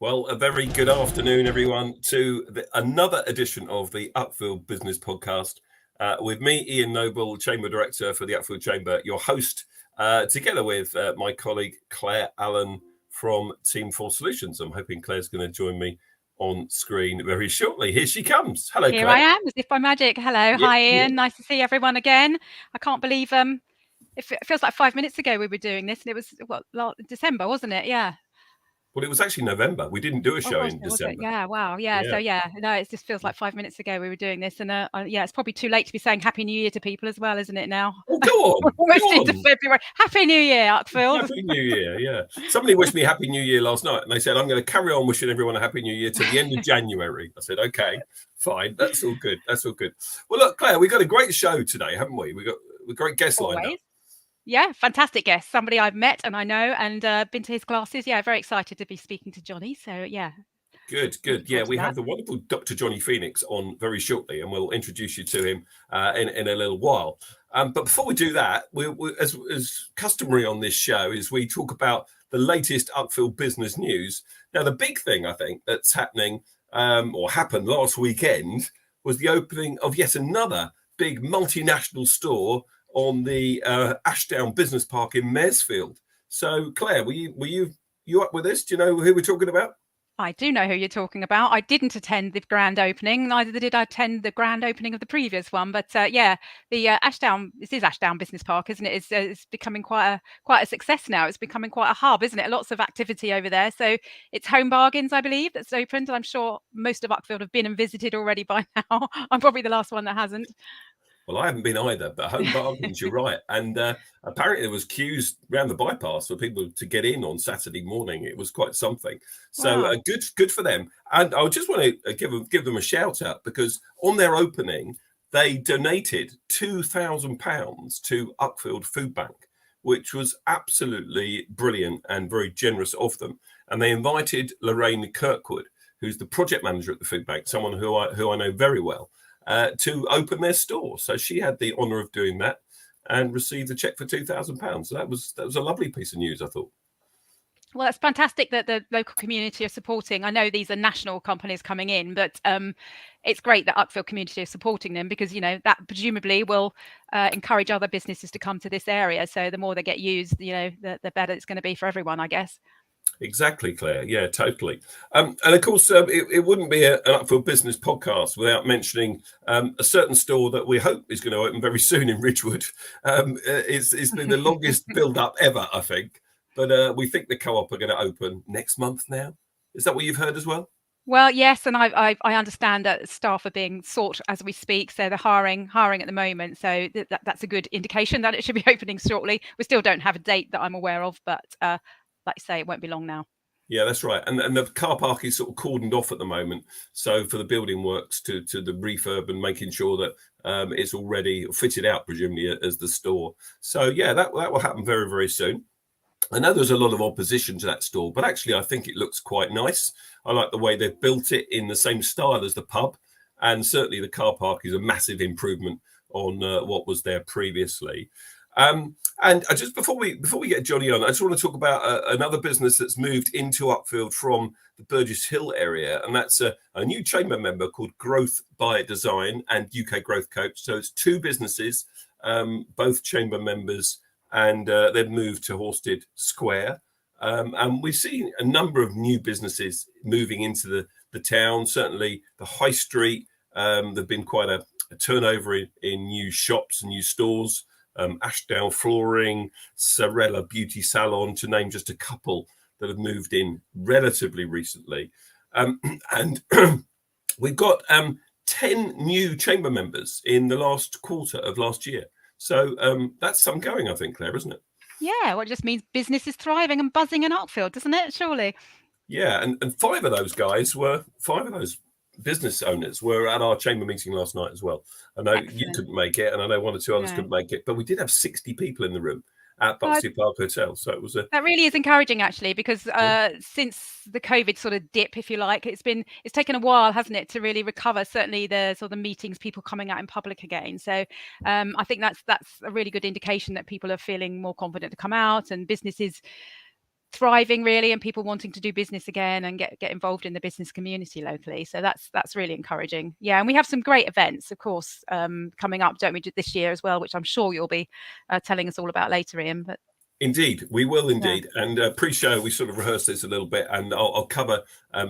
Well, a very good afternoon, everyone, to another edition of the Uckfield Business Podcast. With me, Ian Noble, Chamber Director for the Uckfield Chamber, your host, together with my colleague Claire Allen from Team 4 Solutions. I'm hoping Claire's going to join me on screen very shortly. Here she comes. Hello, Here Claire. I am, as if by magic. Hello. Hi, Ian. Nice to see everyone again. I can't believe it feels like 5 minutes ago we were doing this, and it was December, wasn't it? Yeah. Well, it was actually November. We didn't do a show in December. Yeah, wow. Yeah. So, no, it just feels like 5 minutes ago we were doing this. And it's probably too late to be saying Happy New Year to people as well, isn't it now? Oh, go on. We're almost into February. Happy New Year, Uckfield. Happy New Year, yeah. Somebody wished me Happy New Year last night, and they said, I'm going to carry on wishing everyone a Happy New Year till the end of January. I said, okay, fine. That's all good. That's all good. Well, look, Claire, we've got a great show today, haven't we? We've got a great guest lined up. Yeah, fantastic guest. Somebody I've met and I know and been to his classes. Yeah, very excited to be speaking to Johnny. So, yeah. Good. Yeah, we have the wonderful Dr. Johnny Phoenix on very shortly, and we'll introduce you to him in a little while. But before we do that, we as customary on this show, is we talk about the latest Uckfield business news. Now, the big thing I think that's happening or happened last weekend was the opening of yet another big multinational store on the Ashdown Business Park in Maresfield. So, Claire, were you up with this? Do you know who we're talking about? I do know who you're talking about. I didn't attend the grand opening, neither did I attend the grand opening of the previous one. But the Ashdown, this is Ashdown Business Park, isn't it? It's becoming quite a success now. It's becoming quite a hub, isn't it? Lots of activity over there. So it's Home Bargains, I believe, that's opened. And I'm sure most of Uckfield have been and visited already by now. I'm probably the last one that hasn't. Well, I haven't been either, but Home Bargains, you're right. And apparently there was queues around the bypass for people to get in on Saturday morning. It was quite something. So wow. Good for them. And I just want to give them a shout out, because on their opening, they donated £2,000 to Uckfield Food Bank, which was absolutely brilliant and very generous of them. And they invited Lorraine Kirkwood, who's the project manager at the food bank, someone who I know very well, to open their store. So she had the honour of doing that and received a cheque for £2,000. So that was a lovely piece of news, I thought. Well, it's fantastic that the local community are supporting. I know these are national companies coming in, but it's great that Uckfield community is supporting them, because, you know, that presumably will encourage other businesses to come to this area. So the more they get used, you know, the better it's going to be for everyone, I guess. Exactly, Claire. Yeah, totally. And of course, it wouldn't be an Uckfield Business podcast without mentioning a certain store that we hope is going to open very soon in Ridgewood. It's been the longest build-up ever, I think. But we think the Co-op are going to open next month now. Is that what you've heard as well? Well, yes, and I understand that staff are being sought as we speak, so they're hiring at the moment. So that's a good indication that it should be opening shortly. We still don't have a date that I'm aware of, but like you say, it won't be long now. Yeah, that's right. And the car park is sort of cordoned off at the moment. So for the building works to the refurb and making sure that it's all ready, fitted out, presumably, as the store. So, yeah, that will happen very, very soon. I know there's a lot of opposition to that store, but actually I think it looks quite nice. I like the way they've built it in the same style as the pub. And certainly the car park is a massive improvement on what was there previously. And just before we get Johnny on, I just want to talk about another business that's moved into Uckfield from the Burgess Hill area, and that's a new chamber member called Growth by Design and UK Growth Coach. So it's two businesses, both chamber members, and they've moved to Horsted Square. And we've seen a number of new businesses moving into the town. Certainly the High Street, there've been quite a turnover in new shops and new stores. Ashdown Flooring, Sorella Beauty Salon, to name just a couple that have moved in relatively recently. And we've got 10 new chamber members in the last quarter of last year. So that's some going, I think, Claire, isn't it? Yeah, well, it just means business is thriving and buzzing in Uckfield, doesn't it? Surely. Yeah, and five of those business owners were at our chamber meeting last night as well. I know Excellent. You couldn't make it, and I know one or two others couldn't make it, but we did have 60 people in the room at Buxley Park Hotel. So it was that really is encouraging, actually, because since the COVID sort of dip, if you like, it's taken a while, hasn't it, to really recover. Certainly the sort of meetings, people coming out in public again. So I think that's a really good indication that people are feeling more confident to come out, and businesses thriving really, and people wanting to do business again and get involved in the business community locally. So that's really encouraging. Yeah, and we have some great events, of course, coming up, don't we, this year as well, which I'm sure you'll be telling us all about later, Ian. But indeed, we will indeed. Yeah. And pre-show, we sort of rehearsed this a little bit, and I'll cover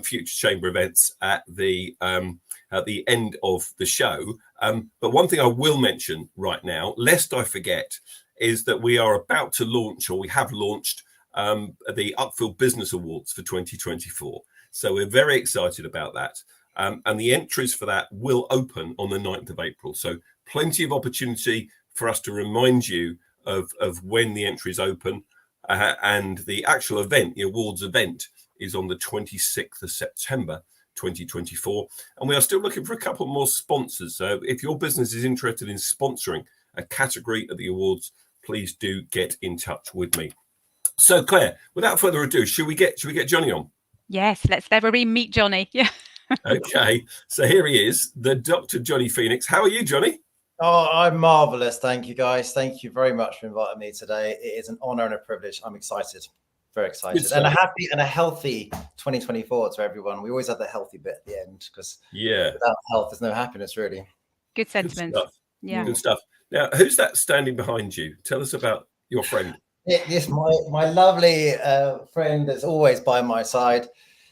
future chamber events at the end of the show. But one thing I will mention right now, lest I forget, is that we are about to launch, or we have launched, the Uckfield Business Awards for 2024. So we're very excited about that. And the entries for that will open on the 9th of April. So plenty of opportunity for us to remind you of when the entries open. And the actual event, the awards event, is on the 26th of September 2024. And we are still looking for a couple more sponsors. So if your business is interested in sponsoring a category at the awards, please do get in touch with me. So Claire, without further ado, should we get Johnny on? Yes, let's everybody meet Johnny. Yeah. Okay, so here he is, the Dr. Johnny Phoenix. How are you, Johnny? Oh, I'm marvelous. Thank you, guys. Thank you very much for inviting me today. It is an honor and a privilege. I'm excited, very excited, and a happy and a healthy 2024 to everyone. We always have the healthy bit at the end, because without health, there's no happiness, really. Good sentiment. Yeah, good stuff. Now, who's that standing behind you? Tell us about your friend. Yes, my lovely friend that's always by my side.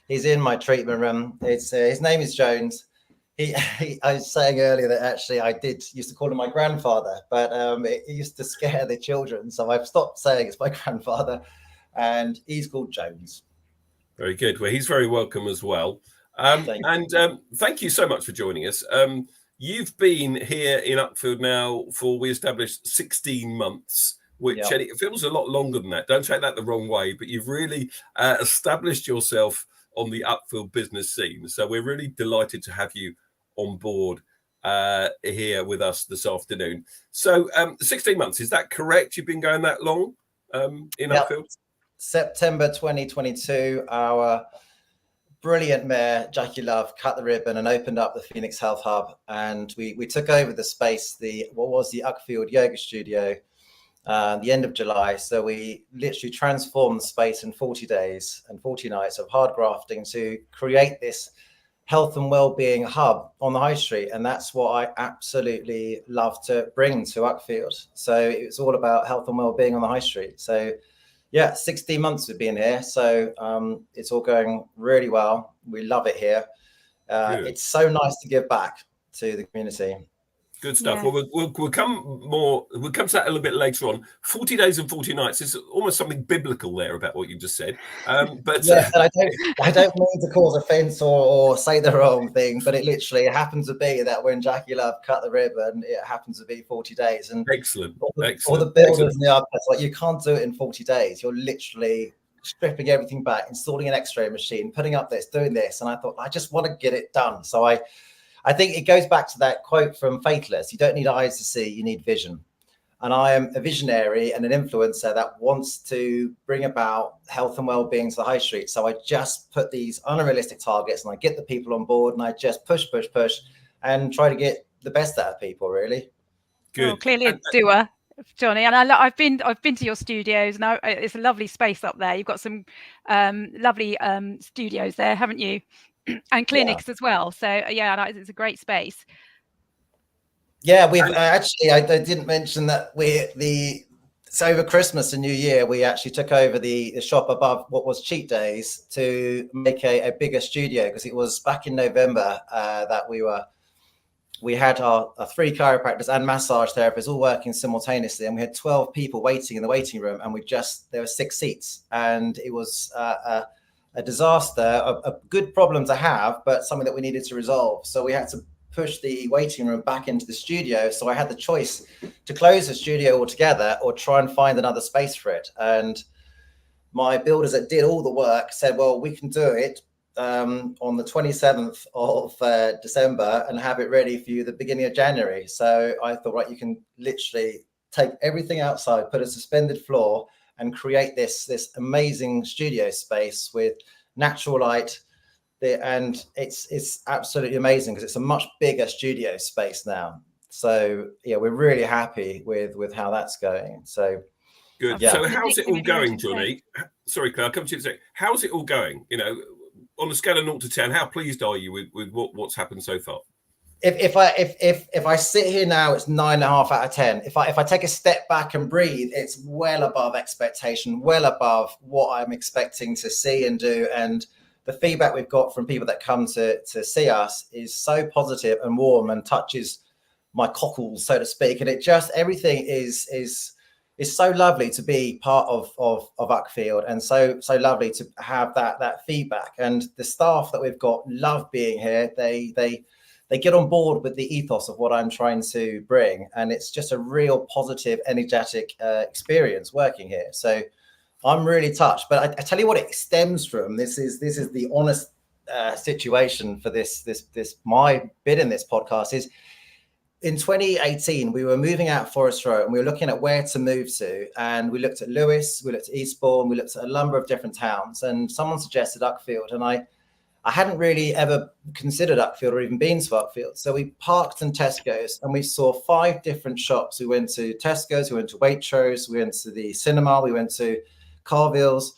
He's in my treatment room. His name is Jones. I was saying earlier that actually I used to call him my grandfather, but it used to scare the children. So I've stopped saying it's my grandfather, and he's called Jones. Very good. Well, he's very welcome as well. Thank you so much for joining us. You've been here in Uckfield now for, we established, 16 months. Which it feels a lot longer than that. Don't take that the wrong way, but you've really established yourself on the Uckfield business scene. So we're really delighted to have you on board here with us this afternoon. So 16 months, is that correct? You've been going that long in Uckfield? September 2022, our brilliant mayor, Jackie Love, cut the ribbon and opened up the Phoenix Health Hub. And we took over the space, what was the Uckfield Yoga Studio, the end of July. So we literally transformed the space in 40 days and 40 nights of hard grafting to create this health and well-being hub on the high street. And that's what I absolutely love to bring to Uckfield. So it's all about health and well-being on the high street. So 16 months we've been here. So it's all going really well. We love it here. It's so nice to give back to the community. Good stuff. Yeah. Well, we'll come to that a little bit later on. 40 days and 40 nights is almost something biblical there about what you just said. But and I don't mean to cause offence or say the wrong thing, but it literally happens to be that when Jackie Love cut the ribbon, it happens to be 40 days. And excellent. All the builders and the architects, like, you can't do it in 40 days. You're literally stripping everything back, installing an X-ray machine, putting up this, doing this. And I thought, I just want to get it done. So I think it goes back to that quote from Faithless. You don't need eyes to see, you need vision. And I am a visionary and an influencer that wants to bring about health and well-being to the high street. So I just put these unrealistic targets and I get the people on board and I just push and try to get the best out of people, really. Good. Well, clearly a doer, Johnny. And I've been to your studios, and it's a lovely space up there. You've got some lovely studios there, haven't you? And clinics as well. So it's a great space. Yeah, we've actually, I didn't mention that so over Christmas and New Year, we actually took over the shop above what was Cheat Days to make a bigger studio, because it was back in November that we had our 3 chiropractors and massage therapists all working simultaneously, and we had 12 people waiting in the waiting room, and there were 6 seats, and it was a disaster, a good problem to have, but something that we needed to resolve. So we had to push the waiting room back into the studio. So I had the choice to close the studio altogether or try and find another space for it. And my builders that did all the work said, well, we can do it on the 27th of December and have it ready for you the beginning of January. So I thought, right, you can literally take everything outside, put a suspended floor, and create this amazing studio space with natural light. And it's absolutely amazing because it's a much bigger studio space now. So we're really happy with how that's going. So Good. Yeah. So how's it all Predicting if you going, wanted to Johnny? Sorry, Claire, I'll come to you in a sec. How's it all going? You know, on a scale of 0 to 10, how pleased are you with what's happened so far? If I sit here now, it's 9.5 out of 10. If I take a step back and breathe, it's well above expectation, well above what I'm expecting to see and do. And the feedback we've got from people that come to see us is so positive and warm and touches my cockles, so to speak. And it just, everything is so lovely to be part of Uckfield, and so lovely to have that feedback. And the staff that we've got love being here. They get on board with the ethos of what I'm trying to bring, and it's just a real positive, energetic experience working here. So I'm really touched. But I tell you what, it stems from. This is the honest situation for this my bit in this podcast is. In 2018, we were moving out Forest Road and we were looking at where to move to. And we looked at Lewes, we looked at Eastbourne, we looked at a number of different towns. And someone suggested Uckfield. And I hadn't really ever considered Uckfield or even been to Uckfield. So we parked in Tesco's and we saw 5 different shops. We went to Tesco's, we went to Waitrose, we went to the cinema, we went to Carville's.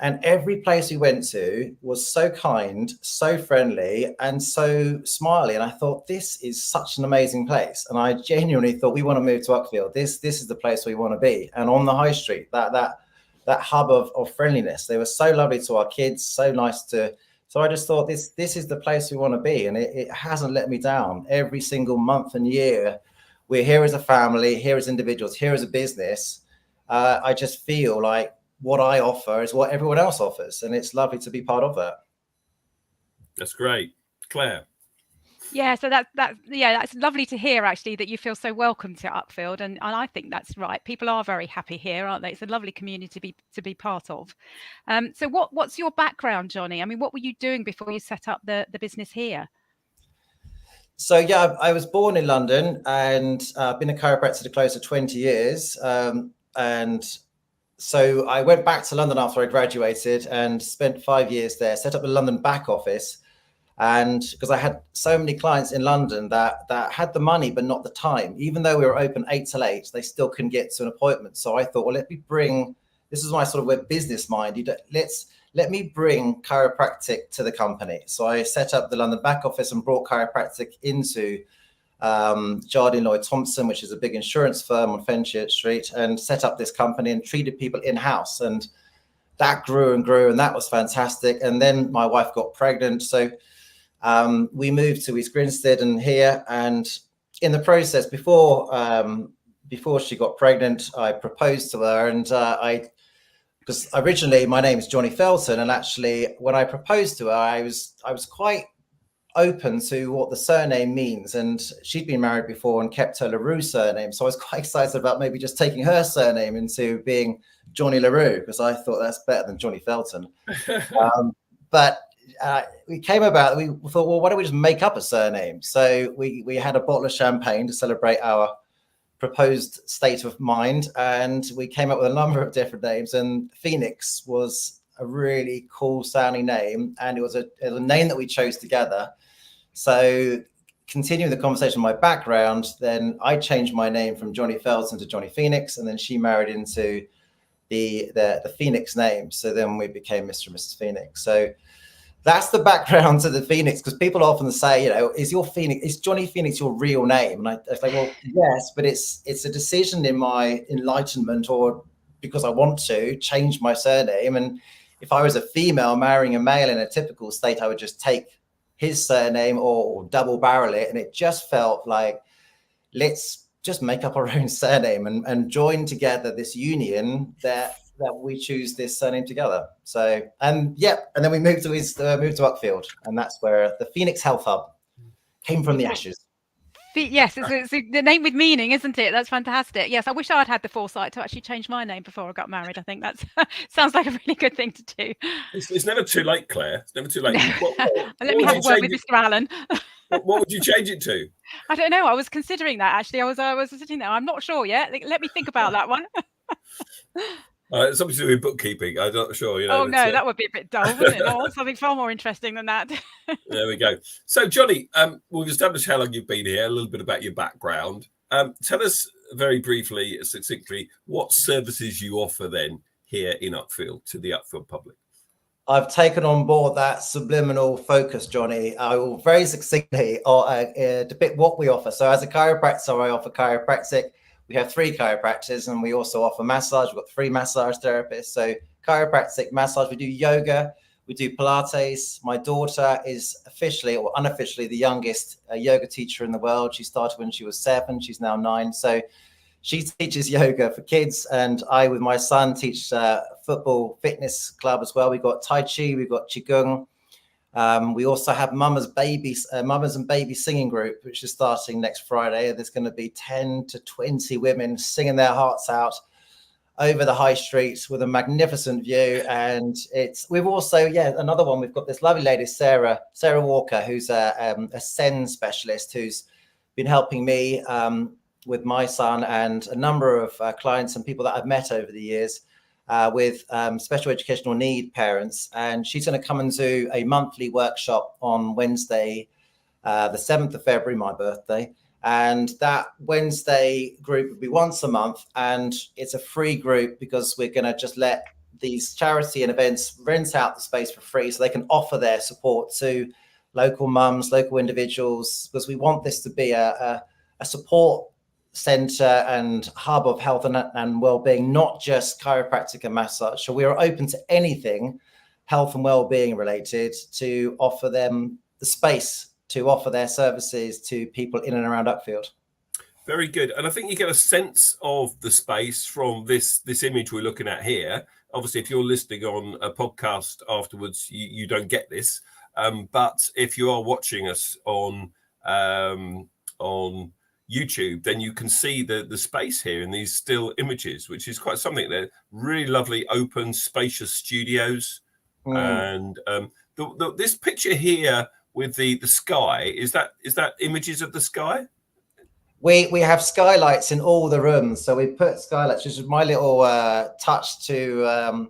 And every place we went to was so kind, so friendly, and so smiley. And I thought, this is such an amazing place. And I genuinely thought, we want to move to Uckfield. This is the place we want to be. And on the high street, that hub of friendliness. They were so lovely to our kids, so nice to. So I just thought, this is the place we want to be. And it hasn't let me down. Every single month and year, we're here as a family, here as individuals, here as a business. I just feel like what I offer is what everyone else offers, and it's lovely to be part of that. That's great, Claire. Yeah, so that's lovely to hear, actually, that you feel so welcome to Uckfield, and I think that's right. People are very happy here, aren't they? It's a lovely community to be part of. So what's your background, Johnny? I mean, what were you doing before you set up the business here? So yeah, I was born in London and been a chiropractor for close to 20 years, and so I went back to London after I graduated and spent 5 years there, set up a London back office. And because I had so many clients in London that had the money, but not the time, even though we were open 8 till 8, they still couldn't get to an appointment. So I thought, well, this is my sort of business mind. Let me bring chiropractic to the company. So I set up the London back office and brought chiropractic into Jardine Lloyd Thompson, which is a big insurance firm on Fenchurch Street, and set up this company and treated people in-house. And that grew and grew, and that was fantastic. And then my wife got pregnant. So we moved to East Grinstead and here. And in the process, before she got pregnant, I proposed to her. And because originally my name is Johnny Felton. And actually, when I proposed to her, I was quite open to what the surname means, and she'd been married before and kept her LaRue surname, so I was quite excited about maybe just taking her surname into being Johnny LaRue, because I thought that's better than Johnny Felton. But we came about, we thought, well, why don't we just make up a surname? So we had a bottle of champagne to celebrate our proposed state of mind, and we came up with a number of different names, and Phoenix was a really cool sounding name, and it was a name that we chose together. So continuing the conversation, my background, then I changed my name from Johnny Felton to Johnny Phoenix, and then she married into the Phoenix name. So then we became Mr. and Mrs. Phoenix. So that's the background to the Phoenix, because people often say, is Johnny Phoenix your real name? And I was like, well, yes, but it's a decision in my enlightenment, or because I want to change my surname. And if I was a female marrying a male in a typical state, I would just take his surname or double barrel it. And it just felt like, let's just make up our own surname and join together this union that we choose this surname together. So, and then we moved to Uckfield, and that's where the Phoenix Health Hub came from the ashes. Yes, it's the name with meaning, isn't it? That's fantastic. Yes, I wish I'd had the foresight to actually change my name before I got married. I think that sounds like a really good thing to do. It's never too late, Claire. It's never too late. Let me have a word with Mr. Allen. What would you change it to? I don't know. I was considering that, actually. I was sitting there. I'm not sure yet. Let me think about that one. It's something to do with bookkeeping. I'm not sure. Oh no, that would be a bit dull, wouldn't it? I want something far more interesting than that. There we go. So, Johnny, we've established how long you've been here, a little bit about your background. Tell us very briefly, succinctly, what services you offer then here in Uckfield to the Uckfield public? I've taken on board that subliminal focus, Johnny. I will very succinctly depict what we offer. So as a chiropractor, I offer chiropractic. We have 3 chiropractors, and we also offer massage. We've got 3 massage therapists. So chiropractic, massage, we do yoga, we do Pilates. My daughter is officially or unofficially the youngest yoga teacher in the world. She started when she was 7. She's now 9. So she teaches yoga for kids, and I, with my son, teach football fitness club as well. We've got Tai Chi, we've got Qigong. We also have Mamas and Baby singing group, which is starting next Friday. There's going to be 10 to 20 women singing their hearts out over the high street with a magnificent view. And we've also, another one. We've got this lovely lady, Sarah Walker, who's a SEN specialist, who's been helping me with my son and a number of clients and people that I've met over the years with special educational need parents. And she's going to come and do a monthly workshop on Wednesday, the 7th of February, my birthday. And that Wednesday group will be once a month. And it's a free group because we're going to just let these charity and events rent out the space for free so they can offer their support to local mums, local individuals, because we want this to be a support center and hub of health and well-being, not just chiropractic and massage. So we are open to anything health and well-being related to offer them the space to offer their services to people in and around Uckfield. Very good. And I think you get a sense of the space from this image we're looking at here. Obviously, if you're listening on a podcast afterwards, you don't get this. But if you are watching us on YouTube, then you can see the space here in these still images, which is quite something. They're really lovely, open, spacious studios. And this picture here with the sky, is that images of the sky? We have skylights in all the rooms. So we put skylights, which is my little touch to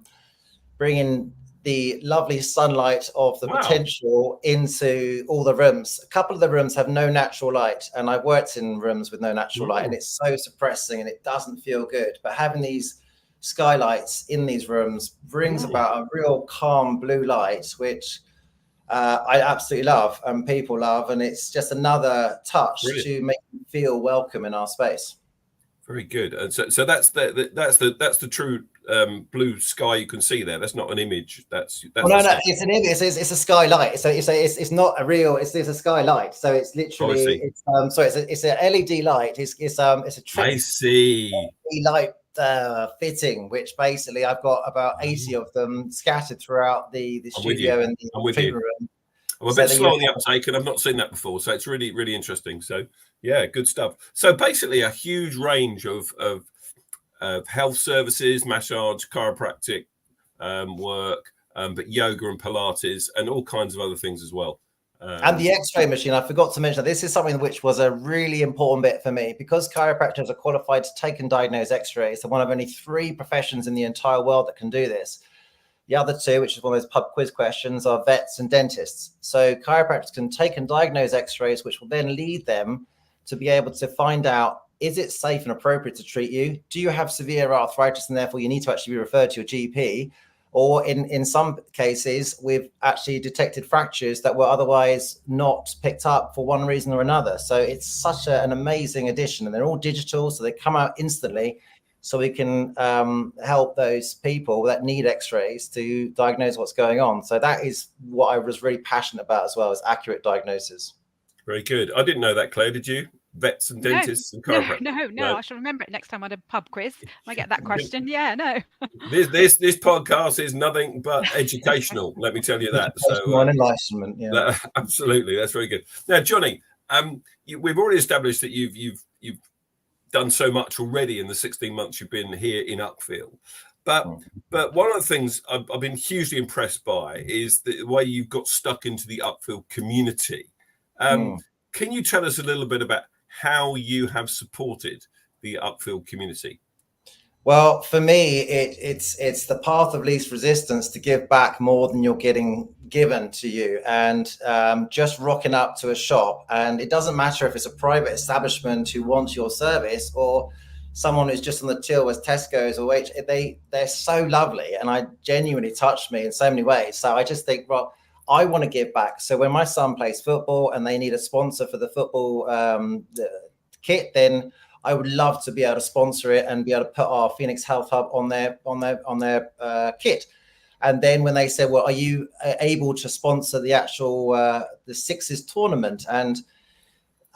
bring in the lovely sunlight of the potential into all the rooms. A couple of the rooms have no natural light, and I've worked in rooms with no natural light, and it's so suppressing and it doesn't feel good. But having these skylights in these rooms brings about a real calm blue light, which I absolutely love and people love, and it's just another touch to make them feel welcome in our space. Very good. And so that's the true blue sky you can see there. That's not an image. That's no, it's an image. It's a skylight. So it's not a real. It's a skylight. So it's literally it's a LED light. It's a trick. I see. Light fitting, which basically I've got about 80 of them scattered throughout the studio and the treatment room. I'm a bit slow on the uptake, and I've not seen that before, so it's really, really interesting. So, yeah, good stuff. So, basically, a huge range of health services, massage, chiropractic work, but yoga and Pilates, and all kinds of other things as well. And the X-ray machine, I forgot to mention, this is something which was a really important bit for me, because chiropractors are qualified to take and diagnose X-rays. They're one of only 3 professions in the entire world that can do this. The other 2, which is one of those pub quiz questions, are vets and dentists. So chiropractors can take and diagnose X-rays, which will then lead them to be able to find out, is it safe and appropriate to treat you? Do you have severe arthritis and therefore you need to actually be referred to your GP? Or in some cases, we've actually detected fractures that were otherwise not picked up for one reason or another. So it's such an amazing addition, and they're all digital, so they come out instantly. So we can help those people that need X-rays to diagnose what's going on. So that is what I was really passionate about as well, as accurate diagnosis. Very good. I didn't know that, Claire. Did you? Vets and dentists and chiropractors? No. I shall remember it next time I do a pub quiz. I get that question. Yeah, no. This podcast is nothing but educational. Let me tell you that. So enlightenment. Yeah, absolutely. That's very good. Now, Johnny, we've already established that you've done so much already in the 16 months you've been here in Uckfield. But one of the things I've been hugely impressed by is the way you've got stuck into the Uckfield community. Can you tell us a little bit about how you have supported the Uckfield community? Well, for me, it's the path of least resistance to give back more than you're getting given to you, and just rocking up to a shop, and it doesn't matter if it's a private establishment who wants your service or someone who's just on the till was Tesco's or they're so lovely, and I genuinely touched me in so many ways. So I just think, well, I want to give back. So when my son plays football and they need a sponsor for the football the kit, then I would love to be able to sponsor it and be able to put our Phoenix Health Hub on their kit. And then when they said, well, are you able to sponsor the actual the Sixes tournament? And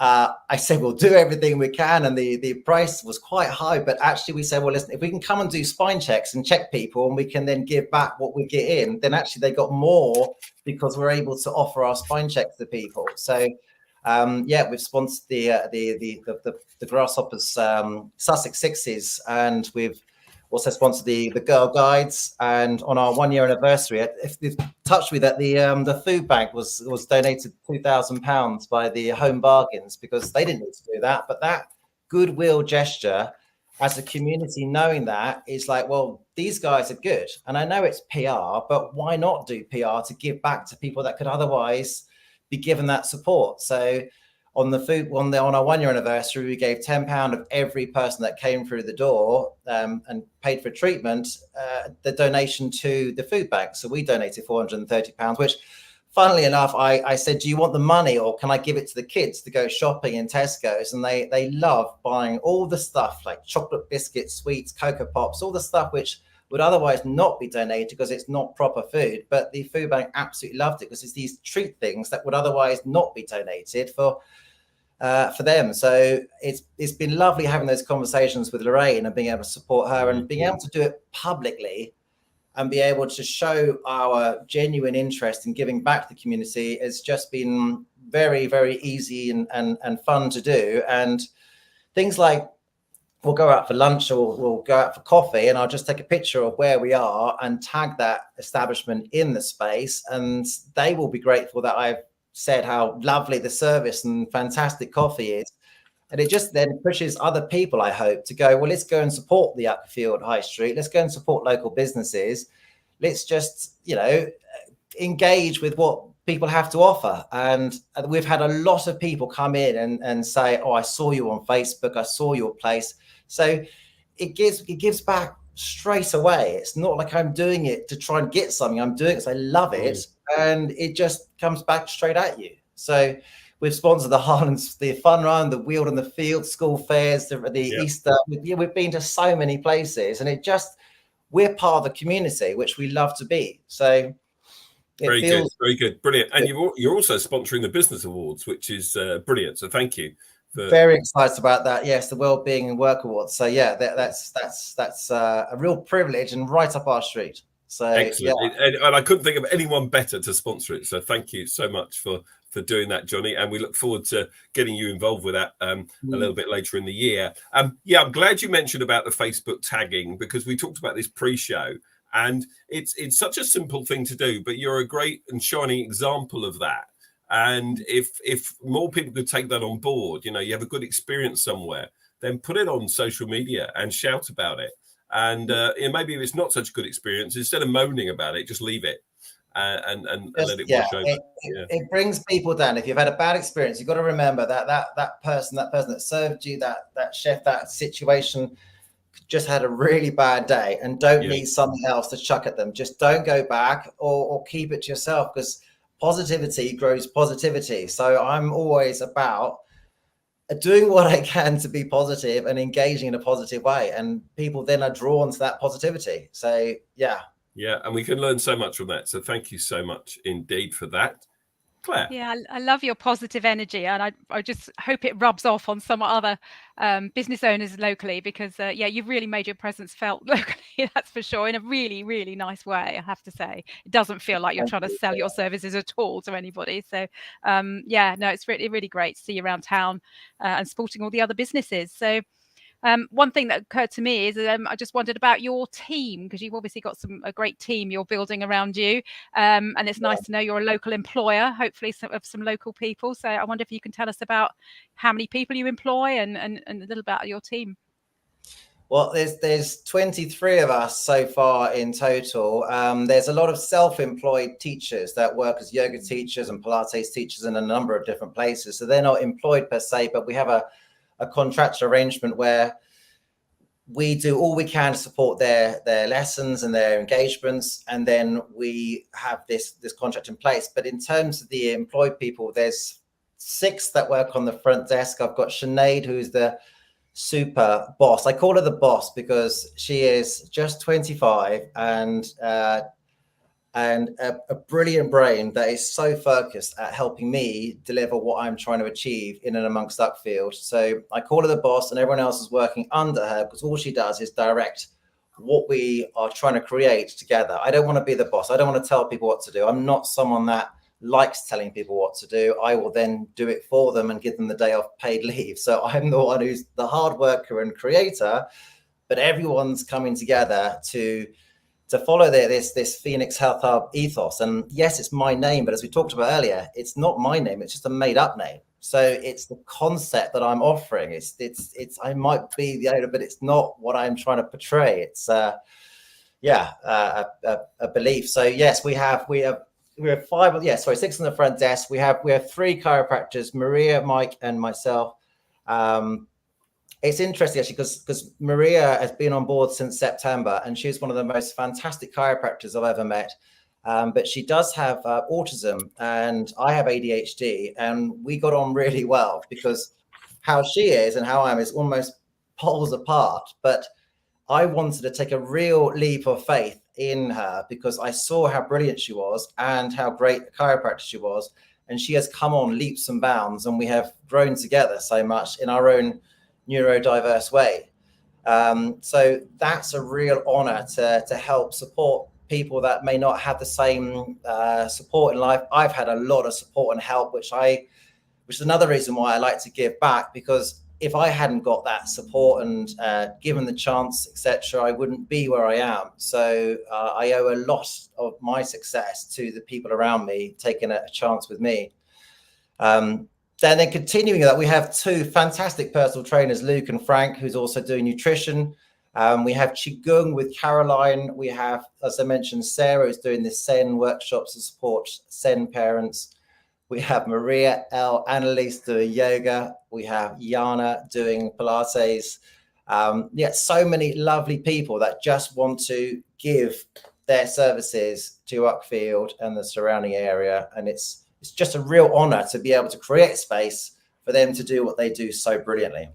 I said, we'll do everything we can. And the price was quite high. But actually we said, well, listen, if we can come and do spine checks and check people and we can then give back what we get in, then actually they got more because we're able to offer our spine checks to people. So, we've sponsored the Grasshoppers Sussex Sixes, and we've also sponsored the Girl Guides. And on our 1 year anniversary, it touched me that the food bank was donated £2,000 by the Home Bargains, because they didn't need to do that. But that goodwill gesture as a community, knowing that, is like, well, these guys are good. And I know it's PR, but why not do PR to give back to people that could otherwise be given that support? So on our 1 year anniversary, we gave £10 of every person that came through the door and paid for treatment, the donation to the food bank. So we donated £430, which, funnily enough, I said, do you want the money or can I give it to the kids to go shopping in Tesco's? And they love buying all the stuff like chocolate biscuits, sweets, Cocoa Pops, all the stuff which would otherwise not be donated because it's not proper food. But the food bank absolutely loved it because it's these treat things that would otherwise not be donated for them. So it's been lovely having those conversations with Lorraine and being able to support her and being able to do it publicly and be able to show our genuine interest in giving back to the community has just been very, very easy and fun to do. And things like, we'll go out for lunch or we'll go out for coffee and I'll just take a picture of where we are and tag that establishment in the space. And they will be grateful that I've said how lovely the service and fantastic coffee is. And it just then pushes other people, I hope, to go, well, let's go and support the Uckfield High Street. Let's go and support local businesses. Let's just, engage with what people have to offer. And we've had a lot of people come in and say, oh, I saw you on Facebook. I saw your place. So it gives back straight away. It's not like I'm doing it to try and get something. I'm doing it because I love it. And it just comes back straight at you. So we've sponsored the Harlands, the Fun Run, the Weald and the Field, school fairs, the Easter. We've been to so many places, and we're part of the community, which we love to be. So very good, brilliant. And you're also sponsoring the Business Awards, which is brilliant. So thank you. Very excited about that. Yes, the Wellbeing and Work Awards. So yeah, that's a real privilege and right up our street. So excellent. Yeah. And I couldn't think of anyone better to sponsor it. So thank you so much for doing that, Johnny. And we look forward to getting you involved with that a little bit later in the year. I'm glad you mentioned about the Facebook tagging, because we talked about this pre-show, and it's such a simple thing to do, but you're a great and shining example of that. And if more people could take that on board, you have a good experience somewhere, then put it on social media and shout about it. And maybe if it's not such a good experience, instead of moaning about it, just leave it and let it wash over. It brings people down. If you've had a bad experience, you've got to remember that person that served you, that chef, that situation just had a really bad day and don't need something else to chuck at them. Just don't go back or keep it to yourself, because positivity grows positivity. So I'm always about doing what I can to be positive and engaging in a positive way, and people then are drawn to that positivity. So and we can learn so much from that. So thank you so much indeed for that, Claire. Yeah, I love your positive energy, and I just hope it rubs off on some other business owners locally, because you've really made your presence felt locally, that's for sure, in a really, really nice way, I have to say. It doesn't feel like you're trying to sell your services at all to anybody. So it's really, really great to see you around town and supporting all the other businesses. So one thing that occurred to me is I just wondered about your team, because you've obviously got a great team you're building around you, and it's nice to know you're a local employer, hopefully of some local people. So I wonder if you can tell us about how many people you employ and a little about your team. Well, there's 23 of us so far in total. There's a lot of self-employed teachers that work as yoga teachers and Pilates teachers in a number of different places. So they're not employed per se, but we have a contractual arrangement where we do all we can to support their lessons and their engagements, and then we have this contract in place. But in terms of the employed people, there's 6 that work on the front desk. I've got Sinead, who's the super boss. I call her the boss because she is just 25 and a brilliant brain that is so focused at helping me deliver what I'm trying to achieve in and amongst Uckfield. So I call her the boss, and everyone else is working under her because all she does is direct what we are trying to create together. I don't want to be the boss. I don't want to tell people what to do. I'm not someone that likes telling people what to do. I will then do it for them and give them the day off paid leave. So I'm the one who's the hard worker and creator, but everyone's coming together to follow this Phoenix Health Hub ethos. And yes, it's my name, but as we talked about earlier, it's not my name. It's just a made up name. So it's the concept that I'm offering. It's I might be the owner, but it's not what I'm trying to portray. It's a belief. So yes, we have 6 on the front desk. We have 3 chiropractors, Maria, Mike, and myself. It's interesting actually because Maria has been on board since September, and she's one of the most fantastic chiropractors I've ever met. But she does have autism, and I have ADHD, and we got on really well because how she is and how I am is almost poles apart. But I wanted to take a real leap of faith in her because I saw how brilliant she was and how great a chiropractor she was. And she has come on leaps and bounds, and we have grown together so much in our own neurodiverse way. So that's a real honor to help support people that may not have the same support in life. I've had a lot of support and help, which is another reason why I like to give back, because if I hadn't got that support and given the chance, etc., I wouldn't be where I am. So I owe a lot of my success to the people around me taking a chance with me. Then continuing that, we have 2 fantastic personal trainers, Luke and Frank, who's also doing nutrition. We have Qigong with Caroline. We have, as I mentioned, Sarah, who's doing the SEN workshops to support SEN parents. We have Maria, Annalise doing yoga. We have Yana doing Pilates. So many lovely people that just want to give their services to Uckfield and the surrounding area. And it's just a real honor to be able to create space for them to do what they do so brilliantly.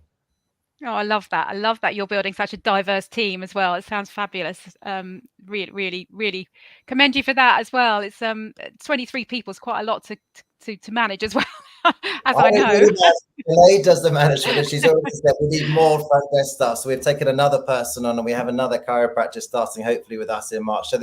Oh, I love that. I love that you're building such a diverse team as well. It sounds fabulous. Really, really, really commend you for that as well. It's 23 people is quite a lot to manage as well, as I know. Elaine does the management, and she's always said we need more front desk stuff. So we've taken another person on, and we have another chiropractor starting hopefully with us in March. So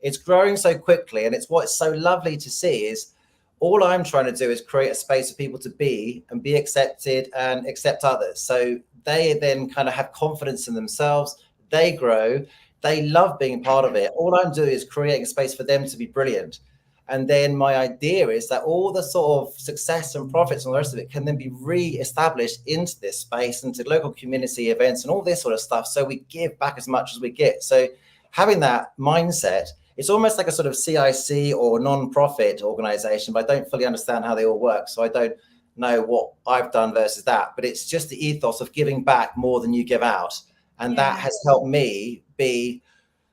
it's growing so quickly, and it's what's so lovely to see is all I'm trying to do is create a space for people to be and be accepted and accept others. So they then kind of have confidence in themselves. They grow. They love being part of it. All I'm doing is creating a space for them to be brilliant. And then my idea is that all the sort of success and profits and the rest of it can then be re-established into this space, into local community events and all this sort of stuff. So we give back as much as we get. So having that mindset, it's almost like a sort of CIC or non-profit organization, but I don't fully understand how they all work. So I don't know what I've done versus that, but it's just the ethos of giving back more than you give out. And that has helped me be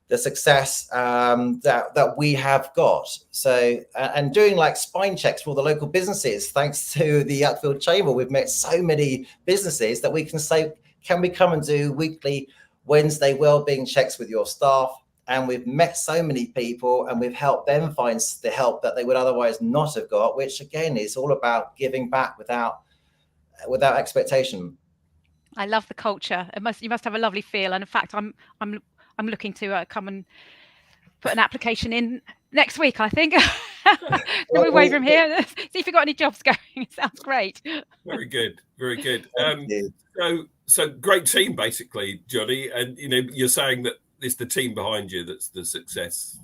the success that we have got. So, and doing like spine checks for all the local businesses, thanks to the Uckfield Chamber, we've met so many businesses that we can say, can we come and do weekly Wednesday wellbeing checks with your staff? And we've met so many people, and we've helped them find the help that they would otherwise not have got, which again is all about giving back without expectation. I love the culture. You must have a lovely feel. And in fact, I'm looking to come and put an application in next week, I think. Can we wave from here? See if you've got any jobs going. It sounds great. Very good. Very good. So great team, basically, Johnny. And, you're saying that it's the team behind you that's the success.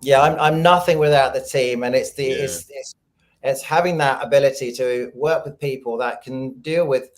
Yeah, I'm nothing without the team. And it's having that ability to work with people that can deal with,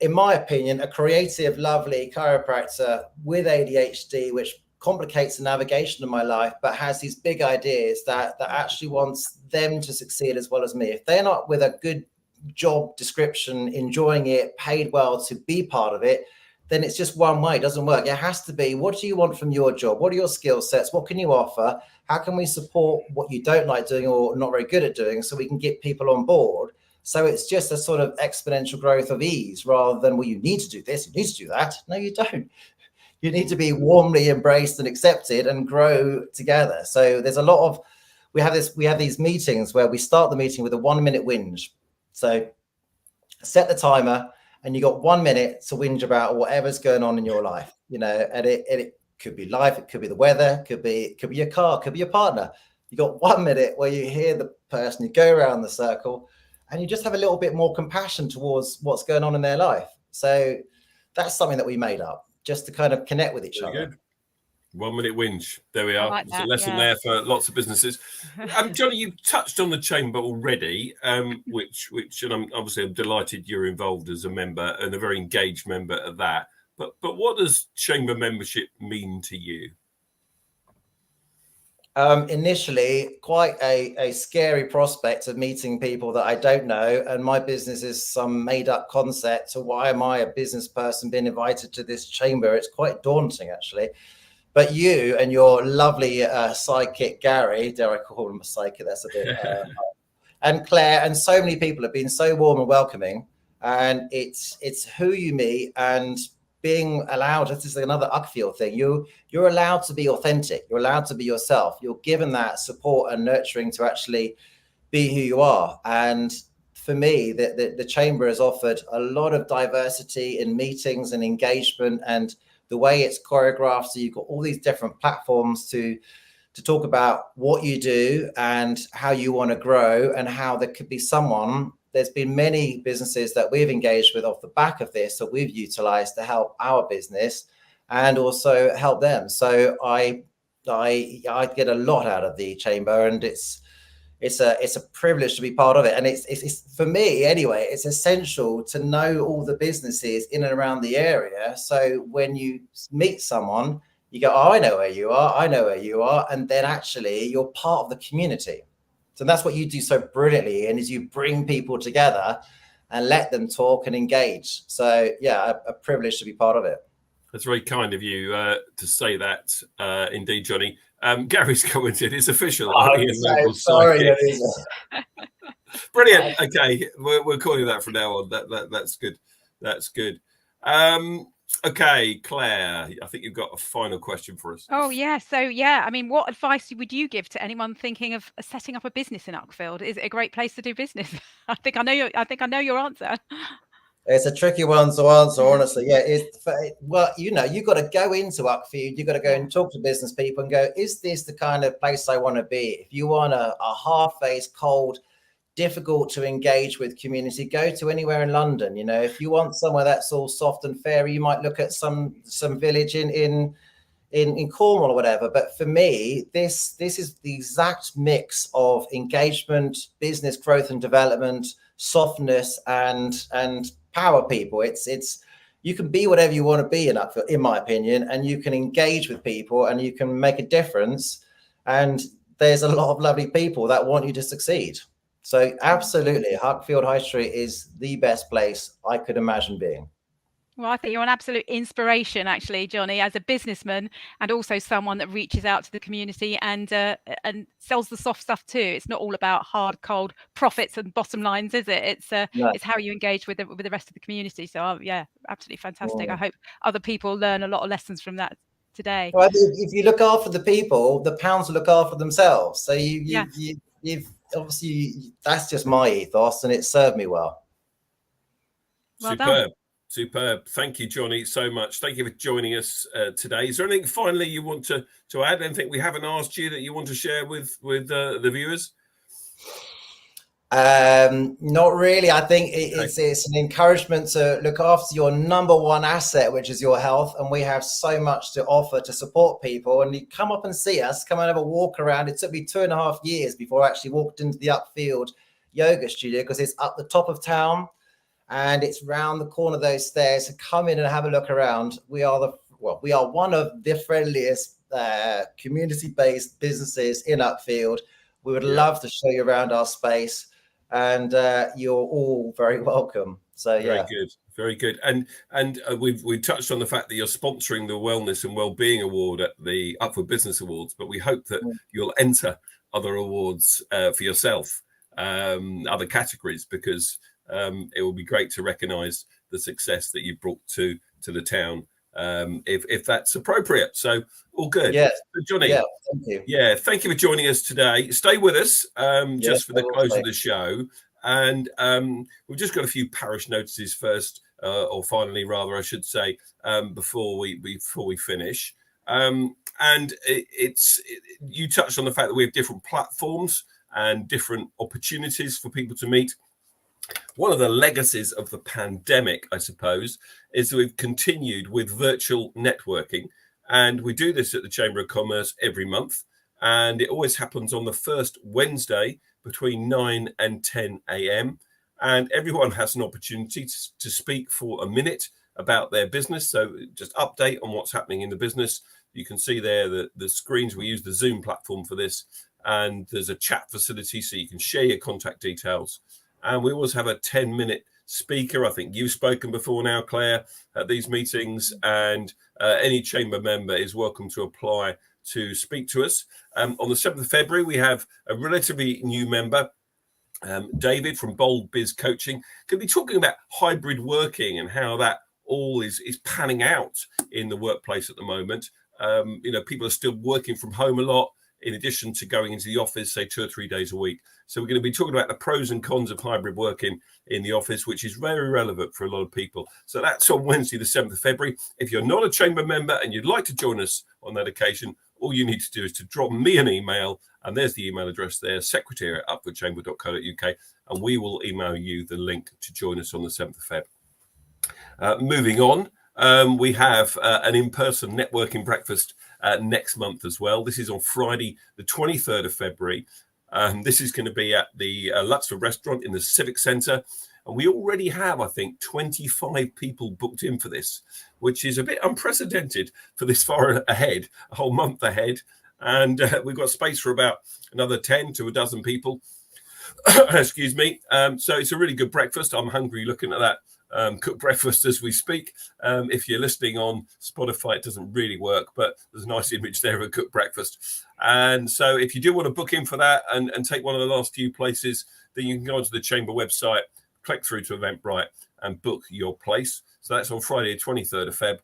in my opinion, a creative, lovely chiropractor with ADHD, which complicates the navigation of my life, but has these big ideas that actually wants them to succeed as well as me. If they're not with a good job description, enjoying it, paid well to be part of it, then it's just one way. It doesn't work. It has to be, what do you want from your job? What are your skill sets? What can you offer? How can we support what you don't like doing or not very good at doing, so we can get people on board? So it's just a sort of exponential growth of ease, rather than, well, you need to do this, you need to do that. No, you don't. You need to be warmly embraced and accepted and grow together. So there's a lot of, we have these meetings where we start the meeting with a 1 minute whinge. So set the timer, and you got 1 minute to whinge about whatever's going on in your life, and it could be life, it could be the weather, could be your car, could be your partner. You got 1 minute where you hear the person, you go around the circle, and you just have a little bit more compassion towards what's going on in their life. So that's something that we made up, just to kind of connect with each other. Good. 1 minute whinge. There we are. Like It's a lesson there for lots of businesses. Johnny, you touched on the chamber already, which and I'm delighted you're involved as a member, and a very engaged member at that. But what does chamber membership mean to you? Initially, quite a scary prospect of meeting people that I don't know, and my business is some made up concept. So why am I, a business person, being invited to this chamber? It's quite daunting, actually. But you and your lovely sidekick, Gary, dare I call him a sidekick? That's a bit, and Claire, and so many people have been so warm and welcoming. And it's who you meet, and being allowed, this is another Uckfield thing, you're allowed to be authentic. You're allowed to be yourself. You're given that support and nurturing to actually be who you are. And for me, the chamber has offered a lot of diversity in meetings and engagement, and the way it's choreographed. So you've got all these different platforms to talk about what you do and how you want to grow, and how there could be someone. There's been many businesses that we've engaged with off the back of this that we've utilized to help our business and also help them. So I get a lot out of the chamber, and it's a privilege to be part of it. And it's for me anyway, it's essential to know all the businesses in and around the area. So when you meet someone, you go, oh, I know where you are, I know where you are. And then actually you're part of the community. So that's what you do so brilliantly, and is you bring people together and let them talk and engage. So yeah, a privilege to be part of it. That's very kind of you to say that, indeed, Johnny. Gary's commented, it's official. I'm so sorry. Brilliant. Okay, we're calling that from now on. That's good. That's good. Okay, Claire, I think you've got a final question for us. Oh yeah. So yeah, I mean, what advice would you give to anyone thinking of setting up a business in Uckfield? Is it a great place to do business? I think I know your answer. It's a tricky one to answer, honestly. Yeah, well, you've got to go into Uckfield. You've got to go and talk to business people and go, is this the kind of place I want to be? If you want a hard-faced, cold, difficult to engage with community, go to anywhere in London. If you want somewhere that's all soft and fairy, you might look at some village in Cornwall or whatever. But for me, this is the exact mix of engagement, business growth and development, softness, and power people. It's you can be whatever you want to be in Uckfield, in my opinion, and you can engage with people and you can make a difference. And there's a lot of lovely people that want you to succeed. So absolutely, Uckfield High Street is the best place I could imagine being. Well, I think you're an absolute inspiration, actually, Johnny, as a businessman, and also someone that reaches out to the community and sells the soft stuff too. It's not all about hard, cold profits and bottom lines, is it? It's how you engage with the rest of the community. So yeah, absolutely fantastic. I hope other people learn a lot of lessons from that today. Well, if you look after the people, the pounds will look after themselves. So you've obviously, that's just my ethos, and it served me well. Superb. Thank you, Johnny, so much. Thank you for joining us today. Is there anything finally you want to add? Anything we haven't asked you that you want to share with the viewers? Not really. I think it's an encouragement to look after your number one asset, which is your health. And we have so much to offer to support people. And you come up and see us, come and have a walk around. It took me 2.5 years before I actually walked into the Uckfield yoga studio, because it's up the top of town and it's round the corner of those stairs. So come in and have a look around. We are one of the friendliest community-based businesses in Uckfield. We would love to show you around our space. And you're all very welcome. So Very good, very good. And we've touched on the fact that you're sponsoring the Wellness and Wellbeing Award at the Uckfield Business Awards, but we hope that you'll enter other awards for yourself, other categories, because it will be great to recognise the success that you've brought to the town, if that's appropriate. So all good. Yeah, so Johnny. Yeah, thank you. Yeah, thank you for joining us today. Stay with us just for the close of the show. And we've just got a few parish notices first, or finally, rather, I should say, before we finish. You touched on the fact that we have different platforms and different opportunities for people to meet. One of the legacies of the pandemic, I suppose, is that we've continued with virtual networking, and we do this at the Chamber of Commerce every month, and it always happens on the first Wednesday between 9 and 10 a.m. And everyone has an opportunity to speak for a minute about their business. So just update on what's happening in the business. You can see there the screens. We use the Zoom platform for this. And there's a chat facility so you can share your contact details. And we always have a 10-minute speaker. I think you've spoken before now, Claire, at these meetings. And any chamber member is welcome to apply to speak to us. On the 7th of February, we have a relatively new member, David from Bold Biz Coaching, could be talking about hybrid working and how that all is panning out in the workplace at the moment. People are still working from home a lot, in addition to going into the office, say 2 or 3 days a week. So we're going to be talking about the pros and cons of hybrid working in the office, which is very relevant for a lot of people. So that's on Wednesday, the 7th of February. If you're not a chamber member and you'd like to join us on that occasion, all you need to do is to drop me an email, and there's the email address there, secretary@upfieldchamber.co.uk, and we will email you the link to join us on the 7th of Feb. Moving on, we have an in-person networking breakfast next month as well. This is on Friday, the 23rd of February. This is going to be at the Luxford Restaurant in the Civic Centre. And we already have, I think, 25 people booked in for this, which is a bit unprecedented for this far ahead, a whole month ahead. And we've got space for about another 10 to a dozen people. Excuse me. So it's a really good breakfast. I'm hungry looking at that cooked breakfast as we speak. If you're listening on Spotify, it doesn't really work, but there's a nice image there of a cooked breakfast. And so if you do want to book in for that and take one of the last few places, then you can go onto the Chamber website, click through to Eventbrite and book your place. So that's on Friday, the 23rd of Feb.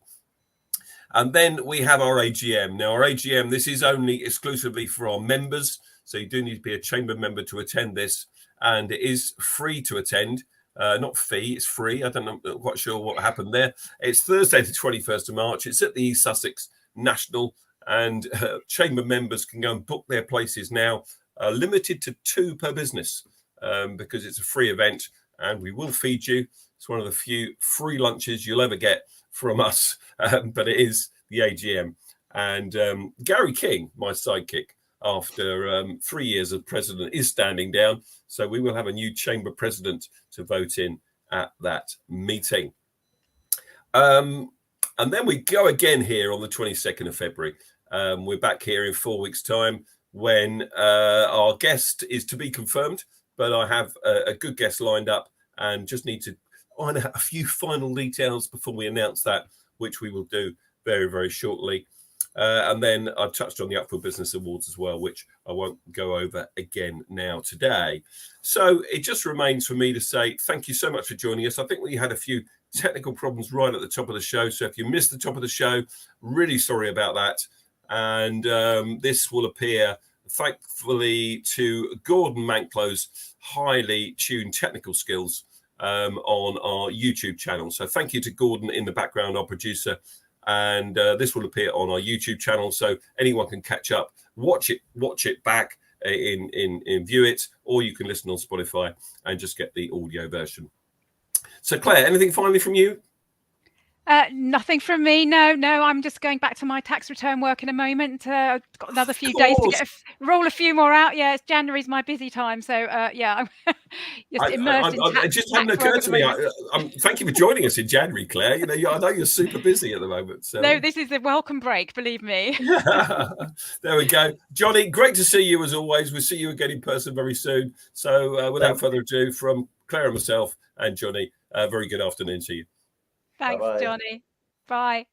And then we have our AGM. Now, our AGM, this is only exclusively for our members. So you do need to be a chamber member to attend this. And it is free to attend. Not fee, it's free. I don't know, not quite sure what happened there. It's Thursday, the 21st of March. It's at the East Sussex National. And chamber members can go and book their places now, limited to 2 per business, because it's a free event. And we will feed you. It's one of the few free lunches you'll ever get from us, but it is the AGM. And Gary King, my sidekick, after 3 years as president, is standing down. So we will have a new chamber president to vote in at that meeting. And then we go again here on the 22nd of February. We're back here in 4 weeks' time when our guest is to be confirmed. But I have a good guest lined up and just need to iron out a few final details before we announce that, which we will do very, very shortly. And then I've touched on the Uckfield Business Awards as well, which I won't go over again now today. So it just remains for me to say thank you so much for joining us. I think we had a few technical problems right at the top of the show. So if you missed the top of the show, really sorry about that. And this will appear, thankfully, to Gordon Manklow's highly tuned technical skills on our YouTube channel. So thank you to Gordon in the background, our producer. And this will appear on our YouTube channel, so anyone can catch up, watch it back in view it, or you can listen on Spotify and just get the audio version. So Claire, anything finally from you? Nothing from me. No. I'm just going back to my tax return work in a moment. I've got another few days to roll a few more out. Yeah, January's my busy time. So yeah, I'm just immersed in tax. It just hadn't occurred to me. Thank you for joining us in January, Claire. You know, I know you're super busy at the moment. So. No, this is a welcome break. Believe me. There we go, Johnny. Great to see you as always. We'll see you again in person very soon. So without further ado, from Claire and myself and Johnny, very good afternoon to you. Thanks, Bye-bye. Johnny. Bye.